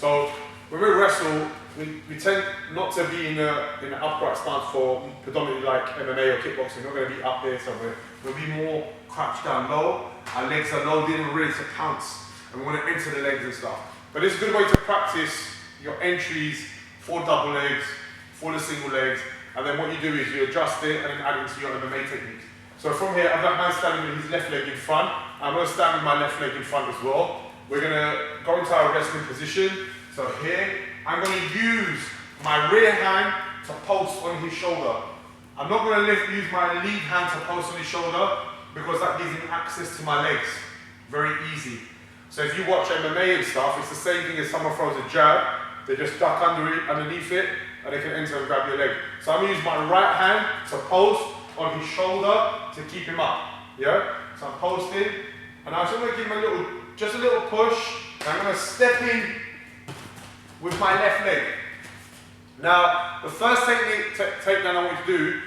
So when we wrestle, we tend not to be in an upright stance for predominantly like MMA or kickboxing. We're not going to be up there somewhere. We'll be more crouched down low. Our legs are loaded and ready to pounce. And we want to enter the legs and stuff. But it's a good way to practice your entries for double legs, for the single legs. And then what you do is you adjust it and then add it to your MMA technique. So from here, I've got man standing with his left leg in front. I'm going to stand with my left leg in front as well. We're going to go into our wrestling position. So here, I'm going to use my rear hand to post on his shoulder. I'm not going to use my lead hand to post on his shoulder because that gives him access to my legs. Very easy. So if you watch MMA and stuff, it's the same thing as someone throws a jab. They just duck underneath it and they can enter and grab your leg. So I'm going to use my right hand to post on his shoulder to keep him up. Yeah? So I'm posting and I'm just going to give him just a little push. And I'm going to step in with my left leg. Now, the first takedown I want you to do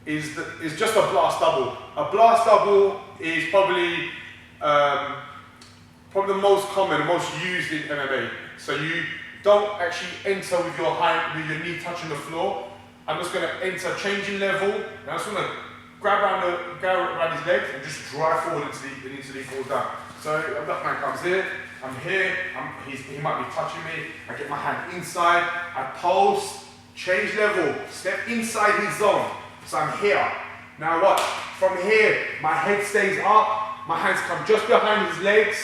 is just a blast double. A blast double is probably the most common, the most used in MMA. So you don't actually enter with your knee touching the floor. I'm just going to enter changing level. And I'm just going to grab around his legs and just drive forward until he falls down. So that man comes here. I'm here. He might be touching me. I get my hand inside. I pulse, change level, step inside his zone. So I'm here. Now what? From here, my head stays up. My hands come just behind his legs.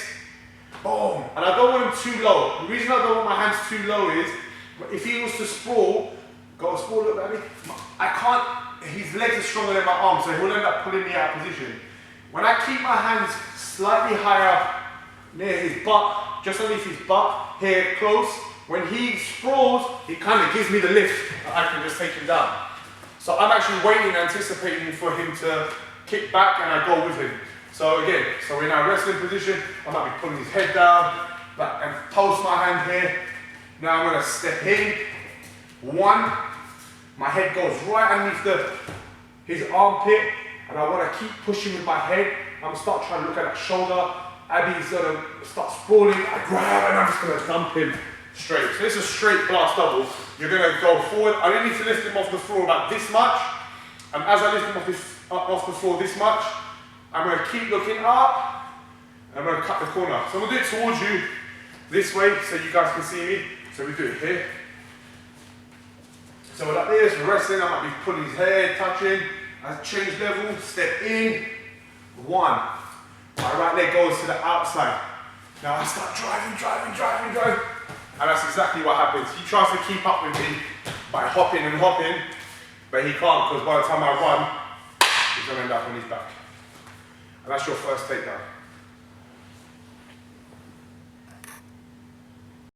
Boom. And I don't want him too low. The reason I don't want my hands too low is if he was to sprawl, go sprawl, look at me. I can't, his legs are stronger than my arms, so he'll end up pulling me out of position. When I keep my hands slightly higher near his butt, just underneath his butt, here close, when he sprawls, it kind of gives me the lift and I can just take him down. So I'm actually waiting, anticipating for him to kick back and I go with him. So again, so we're in our wrestling position, I might be pulling his head down, back and post my hand here. Now I'm going to step in. One, my head goes right underneath his armpit, and I want to keep pushing with my head. I'm going to start trying to look at that shoulder. Abby's going to start sprawling. I grab and I'm just going to dump him straight. So this is a straight blast double. You're going to go forward. I only need to lift him off the floor about this much. And as I lift him off the floor this much, I'm going to keep looking up. And I'm going to cut the corner. So I'm going to do it towards you this way so you guys can see me. So we do it here. So we're like this, we're wrestling. I might be pulling his hair, touching. I change level, step in. One. My right leg goes to the outside. Now I start driving. And that's exactly what happens. He tries to keep up with me by hopping and hopping, but he can't because by the time I run, he's going to end up on his back. And that's your first takedown.